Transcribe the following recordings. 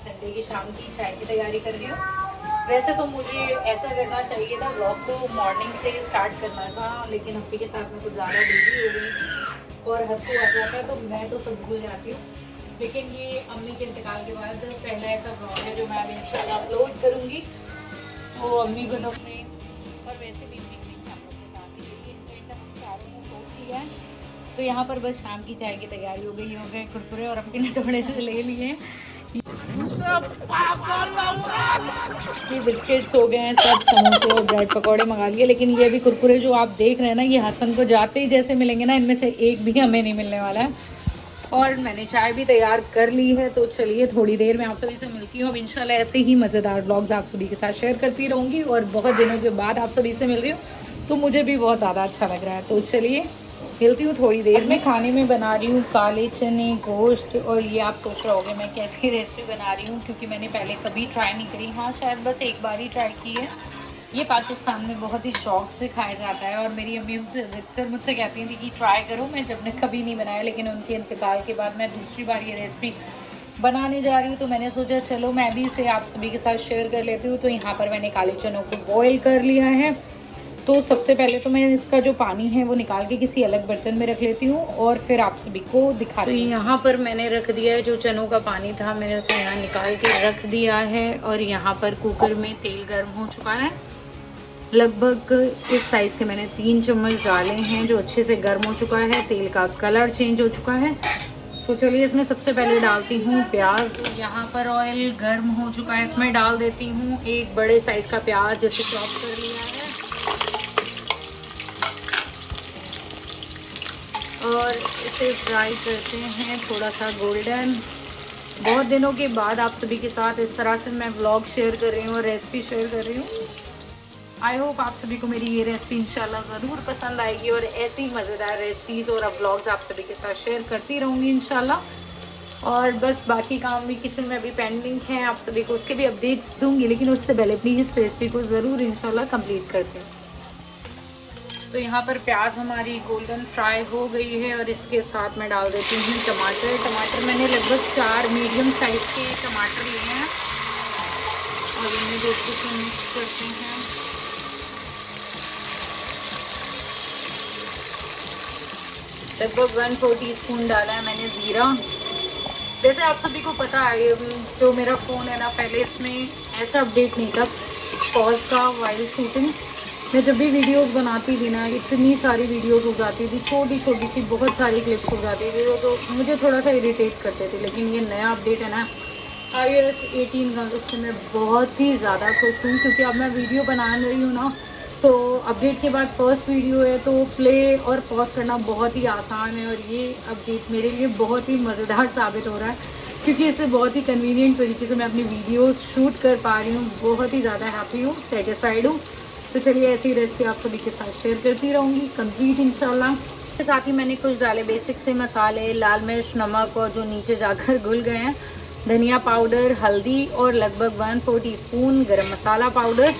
Sunday की शाम की चाय की तैयारी कर रही हूँ। वैसे तो मुझे ऐसा करना चाहिए था, व्लॉग तो मॉर्निंग से स्टार्ट करना था, लेकिन हफ्ते के साथ में कुछ ज़्यादा बिजी हो गई और हंसू आ जाता है तो मैं तो सब भूल जाती हूँ। लेकिन ये अम्मी के इंतकाल के बाद पहला ऐसा व्लॉग है जो मैं अब इंशाल्लाह अपलोड करूँगी। वो अम्मी को अपने और वैसे भी आप लोग के साथ ही हम चारों ने सोच लिया है। तो यहाँ पर बस शाम की चाय की तैयारी हो गए कुरकुरे और अपने थोड़े से ले लिए हैं। ये बिस्किट्स हो गए हैं, सब समोसे और ब्रेड पकौड़े मंगा लिए, लेकिन ये भी कुरकुरे जो आप देख रहे हैं ना, ये हसन को जाते ही जैसे मिलेंगे ना, इनमें से एक भी हमें नहीं मिलने वाला है। और मैंने चाय भी तैयार कर ली है, तो चलिए थोड़ी देर में आप सभी से मिलती हूँ। अब इंशाल्लाह ऐसे ही मज़ेदार व्लॉग्स आप सभी के साथ शेयर करती रहूँगी और बहुत दिनों के बाद आप सभी से मिल रही हूँ, तो मुझे भी बहुत ज़्यादा अच्छा लग रहा है। तो चलिए मिलती हूँ थोड़ी देर में। खाने में बना रही हूँ काले चने गोश्त, और ये आप सोच रहे होंगे मैं कैसी रेसिपी बना रही हूँ, क्योंकि मैंने पहले कभी ट्राई नहीं करी। हाँ, शायद बस एक बार ही ट्राई की है। ये पाकिस्तान में बहुत ही शौक से खाया जाता है और मेरी अम्मी अधिकतर मुझसे कहती थी कि ट्राई करो। मैं जब ने कभी नहीं बनाया, लेकिन उनके इंतकाल के बाद मैं दूसरी बार ये रेसिपी बनाने जा रही हूँ, तो मैंने सोचा चलो मैं भी इसे आप सभी के साथ शेयर कर लेती हूँ। तो यहाँ पर मैंने काले चनों को बॉईल कर लिया है। तो सबसे पहले तो मैं इसका जो पानी है वो निकाल के किसी अलग बर्तन में रख लेती हूँ और फिर आप सभी को दिखाती हूँ। तो यहाँ पर मैंने रख दिया है, जो चनों का पानी था मैंने उसे यहाँ निकाल के रख दिया है। और यहाँ पर कुकर में तेल गर्म हो चुका है। लगभग इस साइज़ के मैंने 3 चम्मच डाले हैं, जो अच्छे से गर्म हो चुका है। तेल का कलर चेंज हो चुका है। तो चलिए इसमें सबसे पहले डालती हूँ प्याज। यहाँ पर ऑयल गर्म हो चुका है, इसमें डाल देती हूँ एक बड़े साइज़ का प्याज जिसे चॉप कर लिया है, और इसे फ्राई करते हैं थोड़ा सा गोल्डन। बहुत दिनों के बाद आप सभी के साथ इस तरह से मैं व्लॉग शेयर कर रही हूँ और रेसिपी शेयर कर रही हूँ। आई होप आप सभी को मेरी ये रेसिपी इंशाल्लाह ज़रूर पसंद आएगी, और ऐसी मज़ेदार रेसिपीज़ और व्लॉग्स आप सभी के साथ शेयर करती रहूँगी इंशाल्लाह। और बस बाकी काम भी किचन में अभी पेंडिंग है, आप सभी को उसके भी अपडेट्स दूँगी, लेकिन उससे पहले प्लीज़ रेसिपी को ज़रूर इंशाल्लाह कंप्लीट करते हैं। तो यहाँ पर प्याज हमारी गोल्डन फ्राई हो गई है और इसके साथ मैं डाल देती हूँ टमाटर मैंने लगभग 4 मीडियम साइज के टमाटर लिए हैं और इन्हें भी अच्छे से मिक्स करते हैं। लगभग 1/4 टीस्पून डाला है मैंने ज़ीरा। जैसे आप सभी को पता है, जो मेरा फ़ोन है ना, पहले इसमें ऐसा अपडेट नहीं था पॉज का वाइल शूटिंग। मैं जब भी वीडियोस बनाती थी ना, इतनी सारी वीडियोस हो जाती थी, छोटी छोटी सी बहुत सारी क्लिप्स हो जाती थी, तो मुझे थोड़ा सा इरिटेट करते थे। लेकिन ये नया अपडेट है ना iOS 18 का, उससे मैं बहुत ही ज़्यादा खुश हूँ, क्योंकि अब मैं वीडियो बना रही हूँ ना, तो अपडेट के बाद फर्स्ट वीडियो है, तो प्ले और पॉज करना बहुत ही आसान है। और ये अपडेट मेरे लिए बहुत ही मज़ेदार साबित हो रहा है, क्योंकि इससे बहुत ही कन्वीनियंट तरीके से मैं अपनी वीडियोस शूट कर पा रही हूँ। बहुत ही ज़्यादा हैप्पी हूँ, सेटिस्फाइड हूँ। तो चलिए ऐसी रेसिपी आप सभी के साथ शेयर करती रहूँगी कंप्लीट इंशाल्लाह। इसके साथ ही मैंने कुछ डाले बेसिक से मसाले, लाल मिर्च, नमक, और जो नीचे जाकर घुल गए हैं, धनिया पाउडर, हल्दी, और लगभग 1/4 टीस्पून गरम मसाला पाउडर।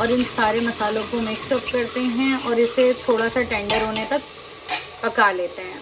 और इन सारे मसालों को मिक्सअप करते हैं और इसे थोड़ा सा टेंडर होने तक पका लेते हैं।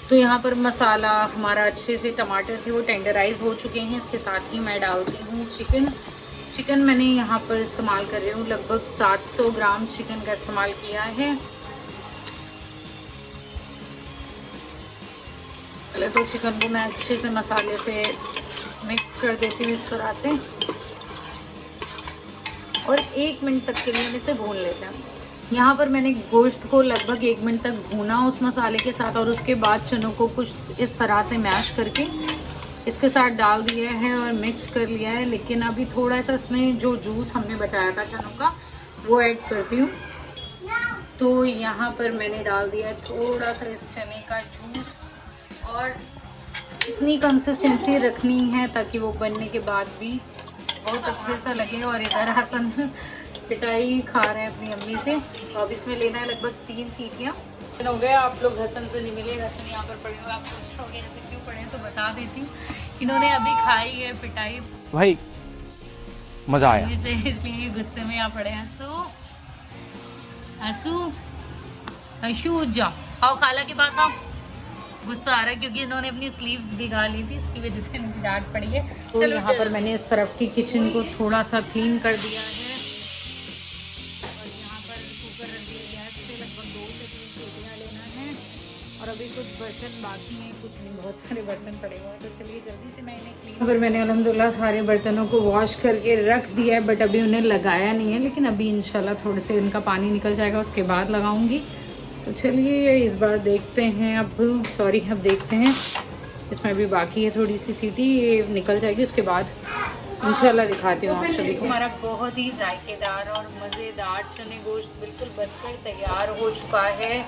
तो यहाँ पर मसाला हमारा अच्छे से, टमाटर थे वो टेंडराइज हो चुके हैं। इसके साथ ही मैं डालती हूँ चिकन मैंने यहाँ पर इस्तेमाल कर रही हूँ, लगभग 700 ग्राम चिकन का इस्तेमाल किया है। पहले तो चिकन को मैं अच्छे से मसाले से मिक्स कर देती हूँ इस तरह से, और 1 मिनट तक के लिए हम इसे भून लेते हैं। यहाँ पर मैंने गोश्त को लगभग 1 मिनट तक भूना उस मसाले के साथ, और उसके बाद चनों को कुछ इस तरह से मैश करके इसके साथ डाल दिया है और मिक्स कर लिया है। लेकिन अभी थोड़ा सा इसमें जो जूस हमने बचाया था चनों का, वो ऐड करती हूँ। तो यहाँ पर मैंने डाल दिया है थोड़ा सा इस चने का जूस, और इतनी कंसिस्टेंसी रखनी है ताकि वो बनने के बाद भी बहुत अच्छे से लगे। और इधर हसन पिटाई खा रहे हैं अपनी अम्मी से। तो अब इसमें लेना है लगभग 3 सीटियाँ। हो गया, आप लोग हसन से नहीं मिले, हसन यहाँ पर पड़े हुए, आप सोच रहे होंगे ऐसे क्यों पड़े हैं, तो बता देती हूँ। इन्होंने अभी खाई है पिटाई, भाई मजा आया, इसलिए गुस्से में यहाँ पड़े हैं। हसू हसू जा, आओ खाला के पास आओ, गुस्सा आ रहा है क्योंकि इन्होंने अपनी स्लीव्स भिगा ली थी, इसकी वजह से इनकी डांट पड़ी है। तो यहाँ पर मैंने इस तरफ की किचन को थोड़ा सा क्लीन कर दिया है और यहाँ पर कुकर रख दिया गैस पे, लगभग 2 से 3 सीटियाँ लेना है। और अभी कुछ बर्तन बाकी हैं, कुछ नहीं, बहुत सारे बर्तन पड़े हुए हैं। तो चलिए जल्दी से मैं इन्हें क्लीन। फिर मैंने अल्हम्दुलिल्लाह सारे बर्तनों को वॉश करके रख दिया है, बट अभी उन्हें लगाया नहीं है, लेकिन अभी इंशाल्लाह थोड़े से इनका पानी निकल जाएगा, उसके बाद लगाऊंगी। तो चलिए इस बार देखते हैं, अब देखते हैं, इसमें भी बाकी है थोड़ी सी सीटी, ये निकल जाएगी, उसके बाद इंशाल्लाह दिखाती हूँ आप सभी को। हमारा बहुत ही जायकेदार और मज़ेदार चने गोश्त बिल्कुल बनकर तैयार हो चुका है,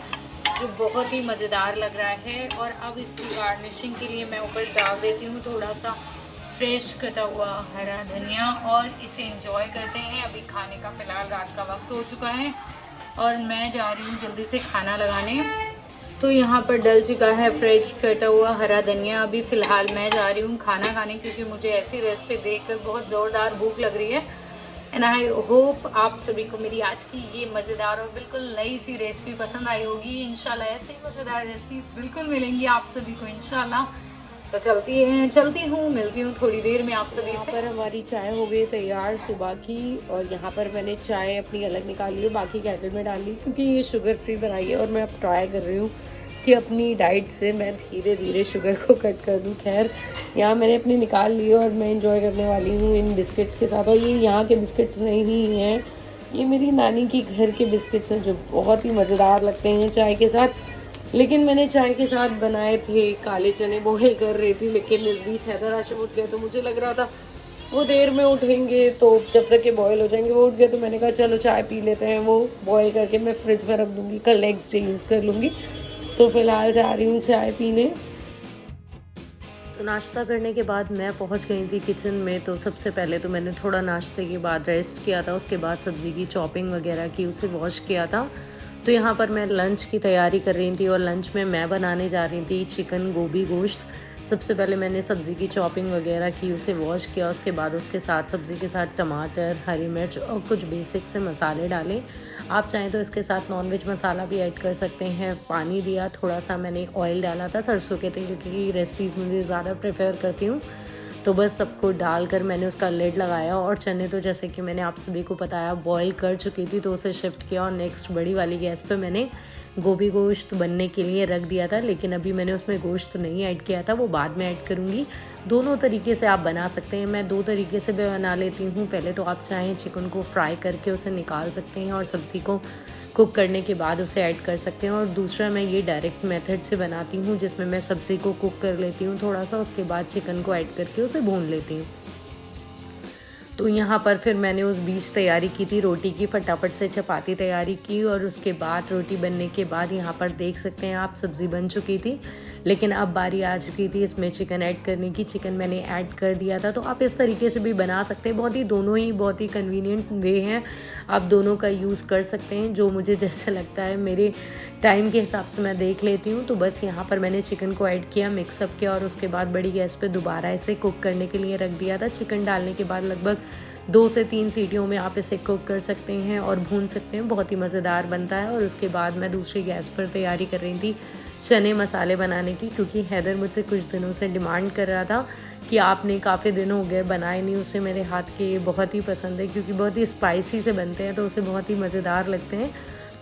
जो बहुत ही मज़ेदार लग रहा है। और अब इसकी गार्निशिंग के लिए मैं ऊपर डाल देती हूँ थोड़ा सा फ्रेश कटा हुआ हरा धनिया और इसे एंजॉय करते हैं। अभी खाने का फ़िलहाल रात का वक्त हो चुका है और मैं जा रही हूँ जल्दी से खाना लगाने। तो यहाँ पर डल चुका है फ्रेश कटा हुआ हरा धनिया। अभी फ़िलहाल मैं जा रही हूँ खाना खाने, क्योंकि मुझे ऐसी रेसिपी देखकर बहुत ज़ोरदार भूख लग रही है। एंड आई होप आप सभी को मेरी आज की ये मज़ेदार और बिल्कुल नई सी रेसिपी पसंद आई होगी। इंशाल्लाह ऐसी मज़ेदार रेसिपीज बिल्कुल मिलेंगी आप सभी को इंशाल्लाह। तो चलती हूँ, मिलती हूँ थोड़ी देर में आप सभी से। यहाँ पर हमारी चाय हो गई तैयार सुबह की, और यहाँ पर मैंने चाय अपनी अलग निकाली है, बाकी केटल में डाल ली, क्योंकि ये शुगर फ्री बनाई है। और मैं अब ट्राई कर रही हूँ कि अपनी डाइट से मैं धीरे धीरे शुगर को कट कर दूँ। खैर यहाँ मैंने अपनी निकाल ली और मैं इंजॉय करने वाली हूँ इन बिस्किट्स के साथ। और ये यहाँ के बिस्किट्स नहीं हैं, ये मेरी नानी की घर के बिस्किट्स हैं, जो बहुत ही मज़ेदार लगते हैं चाय के साथ। लेकिन मैंने चाय के साथ बनाए थे काले चने, बॉयल कर रही थी, लेकिन इस बीच हैदर आशिम उठ गया, तो मुझे लग रहा था वो देर में उठेंगे, तो जब तक ये बॉयल हो जाएंगे। वो उठ गए तो मैंने कहा चलो चाय पी लेते हैं। वो बॉयल करके मैं फ्रिज में रख दूँगी, कल नेक्स्ट डे यूज़ कर लूँगी। तो फ़िलहाल जा रही हूँ चाय पीने। तो नाश्ता करने के बाद मैं पहुंच गई थी किचन में। तो सबसे पहले तो मैंने थोड़ा नाश्ते के बाद रेस्ट किया था, उसके बाद सब्ज़ी की चॉपिंग वगैरह की, उसे वॉश किया था। तो यहाँ पर मैं लंच की तैयारी कर रही थी, और लंच में मैं बनाने जा रही थी चिकन गोभी गोश्त। सबसे पहले मैंने सब्ज़ी की चॉपिंग वगैरह की, उसे वॉश किया, उसके बाद उसके साथ सब्ज़ी के साथ टमाटर, हरी मिर्च और कुछ बेसिक से मसाले डाले। आप चाहें तो इसके साथ नॉनवेज मसाला भी ऐड कर सकते हैं। पानी दिया, थोड़ा सा मैंने ऑयल डाला था, सरसों के तेल की रेसिपीज़ मुझे ज़्यादा प्रेफर करती हूँ। तो बस सबको डालकर मैंने उसका लिड लगाया, और चने तो जैसे कि मैंने आप सभी को बताया बॉईल कर चुकी थी, तो उसे शिफ्ट किया और नेक्स्ट बड़ी वाली गैस पे मैंने गोभी गोश्त बनने के लिए रख दिया था। लेकिन अभी मैंने उसमें गोश्त नहीं ऐड किया था, वो बाद में ऐड करूँगी। दोनों तरीके से आप बना सकते हैं, मैं 2 तरीके से भी बना लेती हूँ। पहले तो आप चाहें चिकन को फ्राई करके उसे निकाल सकते हैं और सब्ज़ी को कुक करने के बाद उसे ऐड कर सकते हैं, और दूसरा मैं ये डायरेक्ट मेथड से बनाती हूँ, जिसमें मैं सब्ज़ी को कुक कर लेती हूँ थोड़ा सा, उसके बाद चिकन को ऐड करके उसे भून लेती हूँ। तो यहाँ पर फिर मैंने उस बीच तैयारी की थी रोटी की, फटाफट से चपाती तैयारी की, और उसके बाद रोटी बनने के बाद यहाँ पर देख सकते हैं आप सब्ज़ी बन चुकी थी। लेकिन अब बारी आ चुकी थी इसमें चिकन ऐड करने की। चिकन मैंने ऐड कर दिया था। तो आप इस तरीके से भी बना सकते हैं, दोनों ही बहुत ही कन्वीनियंट वे हैं, आप दोनों का यूज़ कर सकते हैं, जो मुझे जैसे लगता है मेरे टाइम के हिसाब से मैं देख लेती हूँ। तो बस यहाँ पर मैंने चिकन को ऐड किया, मिक्सअप किया, और उसके बाद बड़ी गैस पे दोबारा इसे कुक करने के लिए रख दिया था। चिकन डालने के बाद लगभग 2 से 3 सीटियों में आप इसे कुक कर सकते हैं और भून सकते हैं, बहुत ही मज़ेदार बनता है। और उसके बाद मैं दूसरी गैस पर तैयारी कर रही थी चने मसाले बनाने की, क्योंकि हैदर मुझसे कुछ दिनों से डिमांड कर रहा था कि आपने काफ़ी दिन हो गए बनाए नहीं, उसे मेरे हाथ के बहुत ही पसंद है, क्योंकि बहुत ही स्पाइसी से बनते हैं, तो उसे बहुत ही मज़ेदार लगते हैं।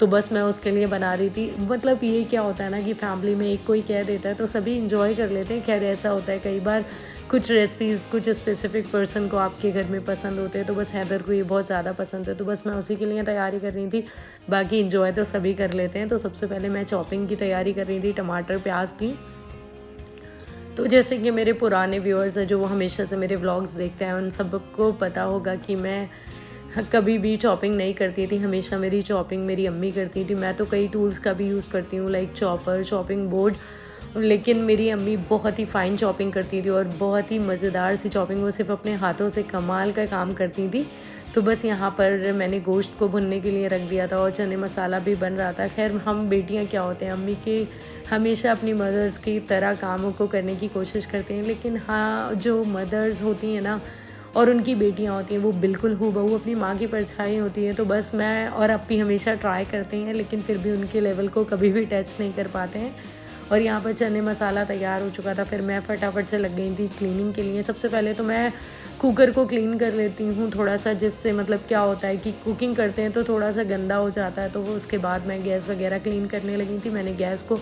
तो बस मैं उसके लिए बना रही थी। मतलब ये क्या होता है ना कि फैमिली में एक कोई कह देता है तो सभी इंजॉय कर लेते हैं। खैर ऐसा होता है कई बार, कुछ रेसिपीज़ कुछ स्पेसिफिक पर्सन को आपके घर में पसंद होते हैं, तो बस हैदर को ये बहुत ज़्यादा पसंद है, तो बस मैं उसी के लिए तैयारी कर रही थी। बाकी इंजॉय तो सभी कर लेते हैं। तो सबसे पहले मैं चॉपिंग की तैयारी कर रही थी टमाटर प्याज की। तो जैसे कि मेरे पुराने व्यूअर्स हैं जो वो हमेशा से मेरे व्लॉग्स देखते हैं, उन सबको पता होगा कि मैं कभी भी चॉपिंग नहीं करती थी, हमेशा मेरी चॉपिंग मेरी अम्मी करती थी। मैं तो कई टूल्स का भी यूज़ करती हूँ, लाइक चॉपर, चॉपिंग बोर्ड, लेकिन मेरी अम्मी बहुत ही फ़ाइन चॉपिंग करती थी और बहुत ही मज़ेदार सी चॉपिंग, वो सिर्फ अपने हाथों से कमाल का काम करती थी। तो बस यहाँ पर मैंने गोश्त को भुनने के लिए रख दिया था और चने मसाला भी बन रहा था। खैर हम बेटियाँ क्या होते हैं, अम्मी के हमेशा अपनी मदर्स की तरह कामों को करने की कोशिश करते हैं, लेकिन हाँ जो मदर्स होती हैं ना और उनकी बेटियां होती हैं वो बिल्कुल हूबहू अपनी माँ की परछाई होती है। तो बस मैं और अप्पी हमेशा ट्राई करते हैं, लेकिन फिर भी उनके लेवल को कभी भी टच नहीं कर पाते हैं। और यहाँ पर चने मसाला तैयार हो चुका था। फिर मैं फटाफट से लग गई थी क्लीनिंग के लिए। सबसे पहले तो मैं कुकर को क्लीन कर लेती हूँ थोड़ा सा, जिससे मतलब क्या होता है कि कुकिंग करते हैं तो थोड़ा सा गंदा हो जाता है, तो वो उसके बाद मैं गैस वगैरह क्लीन करने लगी थी। मैंने गैस को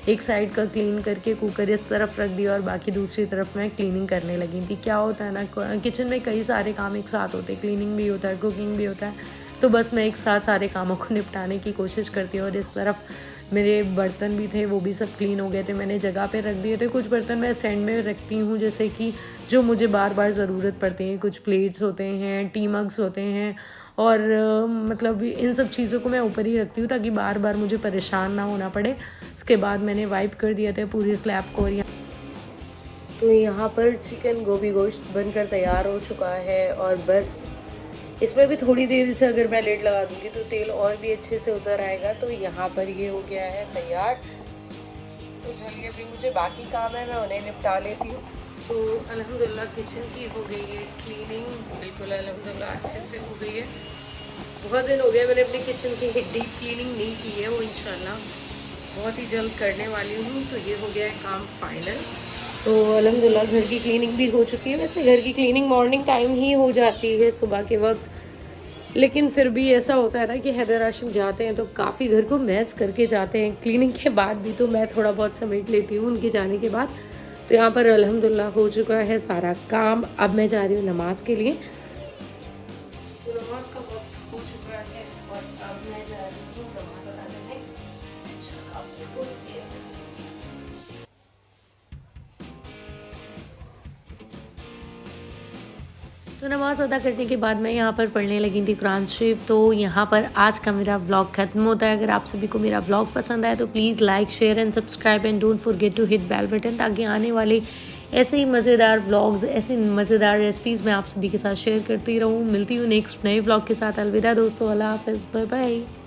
एक साइड का क्लीन करके कुकर इस तरफ रख दिया और बाकी दूसरी तरफ मैं क्लीनिंग करने लगी थी। क्या होता है ना, किचन में कई सारे काम एक साथ होते हैं, क्लीनिंग भी होता है, कुकिंग भी होता है, तो बस मैं एक साथ सारे कामों को निपटाने की कोशिश करती हूँ। और इस तरफ मेरे बर्तन भी थे, वो भी सब क्लीन हो गए थे, मैंने जगह पे रख दिए थे। कुछ बर्तन मैं स्टैंड में रखती हूँ, जैसे कि जो मुझे बार बार ज़रूरत पड़ती है। कुछ प्लेट्स होते हैं, टी मग्स होते हैं, और मतलब इन सब चीज़ों को मैं ऊपर ही रखती हूँ ताकि बार बार मुझे परेशान ना होना पड़े। उसके बाद मैंने वाइप कर दिया था पूरी स्लैब को। और तो यहाँ पर चिकन गोभी गोश्त बनकर तैयार हो चुका है, और बस इसमें भी थोड़ी देर से अगर मैं लिड लगा दूंगी तो तेल और भी अच्छे से उतर आएगा। तो यहाँ पर ये हो गया है तैयार। तो चलिए अभी मुझे बाकी काम है, मैं उन्हें निपटा लेती हूँ। तो अल्हम्दुलिल्लाह किचन की हो गई है क्लीनिंग, बिल्कुल अल्हम्दुलिल्लाह अच्छे से हो गई है। बहुत दिन हो गया मैंने अपनी किचन की डीप क्लीनिंग नहीं की है, वो इंशाल्लाह बहुत ही जल्द करने वाली हूँ। तो ये हो गया है काम फाइनल। तो अल्हम्दुलिल्लाह घर की क्लीनिंग भी हो चुकी है। वैसे घर की क्लीनिंग मॉर्निंग टाइम ही हो जाती है, सुबह के वक्त, लेकिन फिर भी ऐसा होता है ना कि हैदर आशिम जाते हैं तो काफ़ी घर को मैस करके जाते हैं। क्लीनिंग के बाद भी तो मैं थोड़ा बहुत समेट लेती हूँ उनके जाने के बाद। तो यहाँ पर अल्हम्दुलिल्लाह हो चुका है सारा काम। अब मैं जा रही हूँ नमाज के लिए। तो नमाज का वक्त हो चुका है और अब मैं जा रही हूँ नमाज अदा करने। इंशाल्लाह आपसे थोड़ी देर में। तो नमाज़ अदा करने के बाद मैं यहाँ पर पढ़ने लगी थी कुरान शरीफ। तो यहाँ पर आज का मेरा व्लॉग ख़त्म होता है। अगर आप सभी को मेरा व्लॉग पसंद आए तो please like, share and subscribe and don't forget to hit bell button, ताकि आने वाले ऐसे ही मज़ेदार व्लॉग्स, ऐसी मज़ेदार रेसिपीज़ मैं आप सभी के साथ शेयर करती रहूँ। मिलती हूँ नेक्स्ट नए व्लॉग के साथ। अलविदा दोस्तों, अल्लाह हाफ़िज़, बाय बाय।